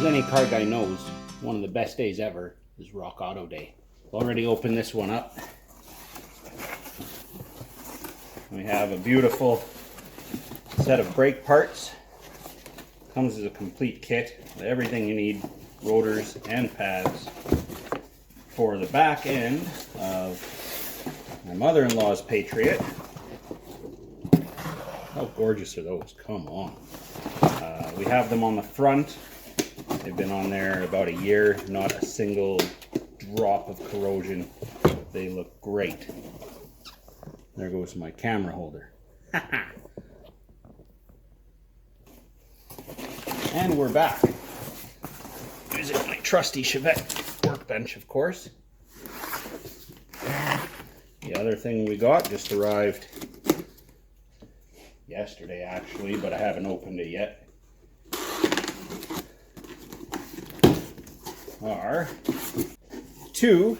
As any car guy knows, one of the best days ever is RockAuto Day. Already opened this one up. We have a beautiful set of brake parts. Comes as a complete kit with everything you need, rotors and pads, for the back end of my mother-in-law's Patriot. How gorgeous are those? Come on. We have them on the front. They've been on there about a year, not a single drop of corrosion. They look great. There goes my camera holder. And we're back. Using my trusty Chevette workbench, of course. The other thing we got just arrived yesterday, actually, but I haven't opened it yet. Are two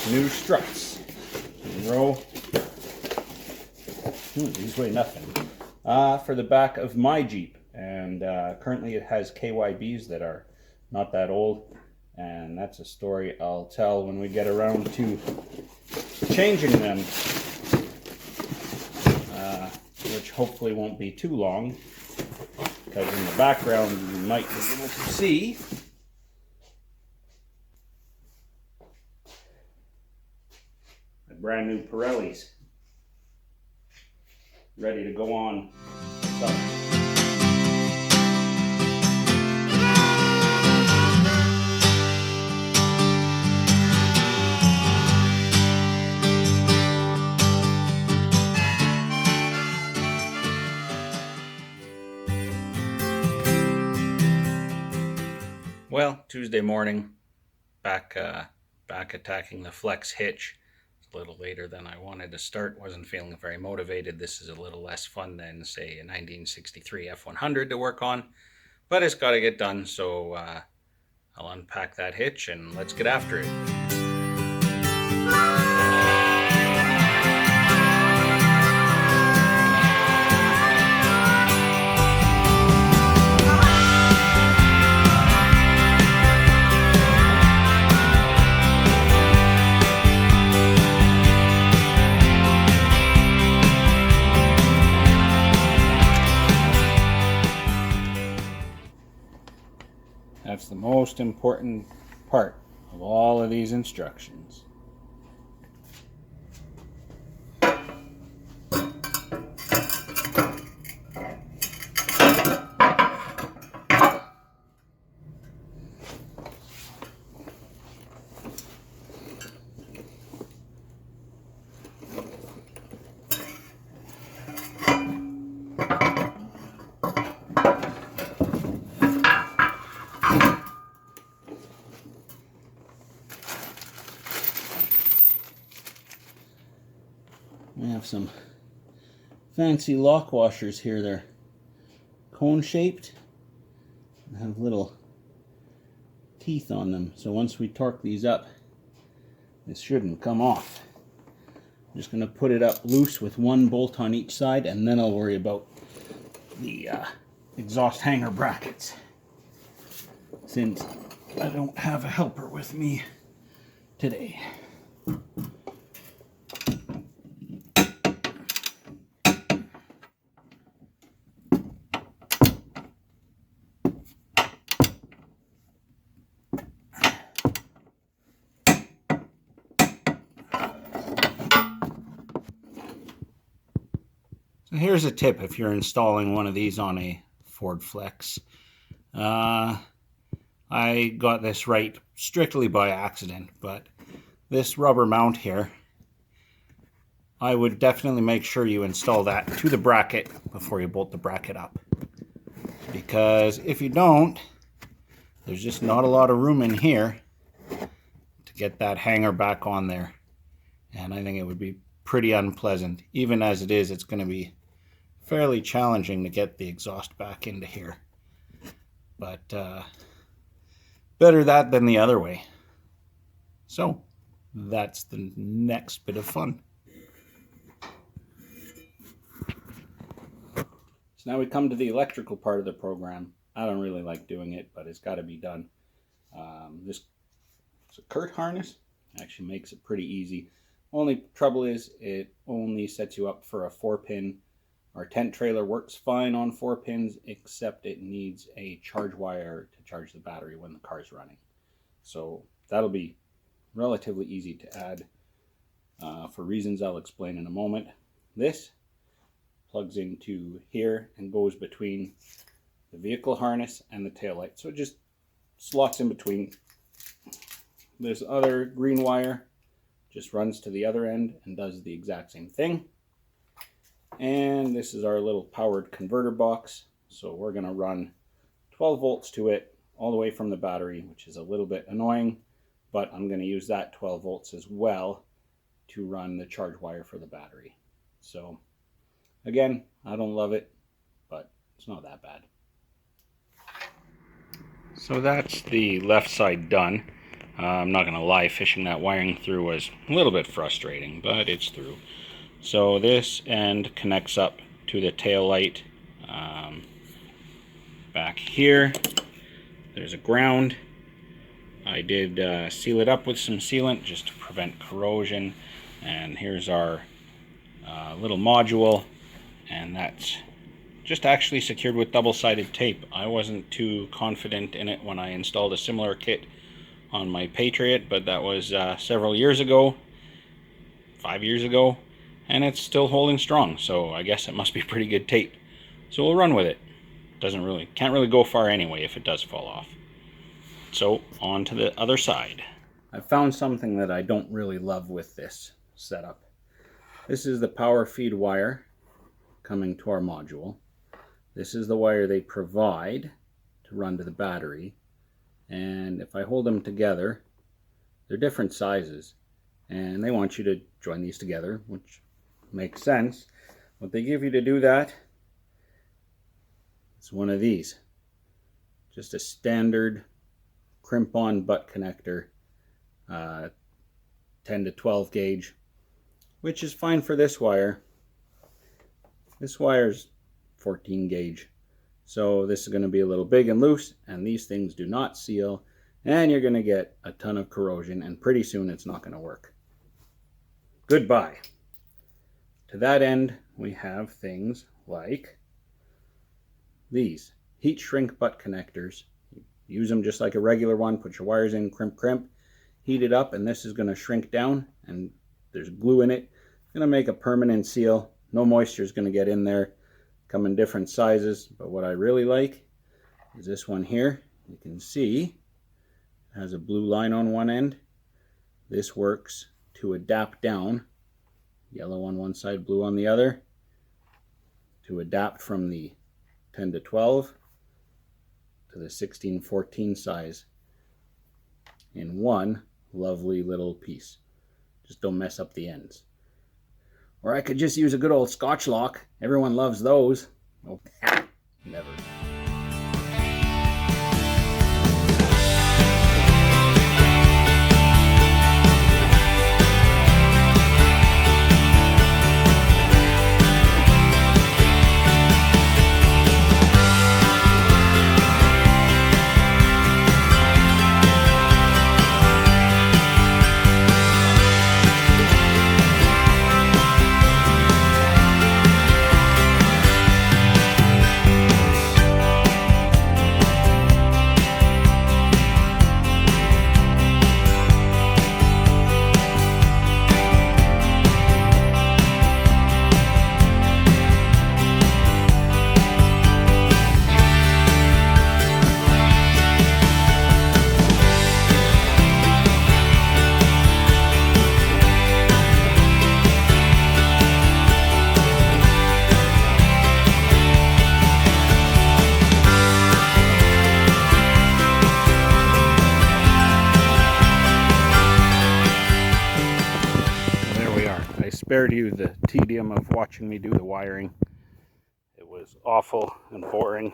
new struts in row. These weigh nothing. For the back of my Jeep, and currently it has KYBs that are not that old, and that's a story I'll tell when we get around to changing them, which hopefully won't be too long, because in the background you might be able to see my brand new Pirellis ready to go on. Well, Tuesday morning, back attacking the flex hitch. It's a little later than I wanted to start. Wasn't feeling very motivated. This is a little less fun than, say, a 1963 F100 to work on, but it's got to get done. So I'll unpack that hitch and let's get after it. That's the most important part of all of these instructions. We have some fancy lock washers here. They're cone shaped and have little teeth on them. So once we torque these up, this shouldn't come off. I'm just going to put it up loose with one bolt on each side, and then I'll worry about the exhaust hanger brackets, since I don't have a helper with me today. Here's a tip if you're installing one of these on a Ford Flex. I got this right strictly by accident, but this rubber mount here, I would definitely make sure you install that to the bracket before you bolt the bracket up. Because if you don't, there's just not a lot of room in here to get that hanger back on there. And I think it would be pretty unpleasant. Even as it is, it's going to be fairly challenging to get the exhaust back into here. But better that than the other way. So that's the next bit of fun. So now we come to the electrical part of the program. I don't really like doing it, but it's got to be done. This is a Kurt harness. Actually makes it pretty easy. Only trouble is it only sets you up for a 4-pin. Our tent trailer works fine on 4 pins, except it needs a charge wire to charge the battery when the car's running. So that'll be relatively easy to add for reasons I'll explain in a moment. This plugs into here and goes between the vehicle harness and the taillight. So it just slots in between. This other green wire just runs to the other end and does the exact same thing. And this is our little powered converter box. So we're going to run 12 volts to it all the way from the battery, which is a little bit annoying, but I'm going to use that 12 volts as well to run the charge wire for the battery. So again, I don't love it, but it's not that bad. So that's the left side done. I'm not going to lie, fishing that wiring through was a little bit frustrating, but it's through. So this end connects up to the tail light. Back here, there's a ground. I did seal it up with some sealant just to prevent corrosion. And here's our little module, and that's just actually secured with double-sided tape. I wasn't too confident in it when I installed a similar kit on my Patriot, but that was several years ago, 5 years ago, and it's still holding strong, so I guess it must be pretty good tape. So we'll run with it. Can't really go far anyway if it does fall off. So on to the other side. I found something that I don't really love with this setup. This is the power feed wire coming to our module. This is the wire they provide to run to the battery. And if I hold them together, they're different sizes. And they want you to join these together, which makes sense. What they give you to do that is one of these. Just a standard crimp-on butt connector, 10 to 12 gauge, which is fine for this wire. This wire's 14 gauge, so this is going to be a little big and loose, and these things do not seal, and you're going to get a ton of corrosion, and pretty soon it's not going to work. Goodbye. To that end, we have things like these heat shrink butt connectors. Use them just like a regular one. Put your wires in, crimp, heat it up, and this is going to shrink down, and there's glue in it. It's going to make a permanent seal. No moisture is going to get in there. Come in different sizes, but what I really like is this one here. You can see it has a blue line on one end. This works to adapt down, yellow on one side, blue on the other, to adapt from the 10 to 12 to the 16-14 size in one lovely little piece. Just don't mess up the ends. Or I could just use a good old Scotch lock. Everyone loves those. Oh, never. Spared you the tedium of watching me do the wiring. It was awful and boring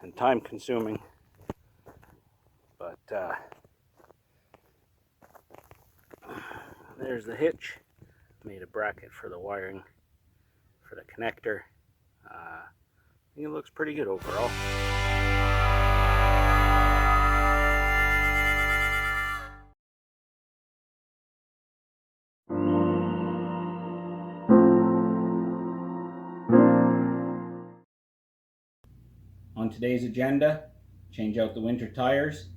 and time consuming, but there's the hitch. Made a bracket for the wiring for the connector. I think it looks pretty good overall. today's agenda, change out the winter tires,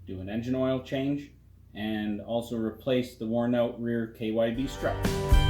do an engine oil change, and also replace the worn out rear KYB strut.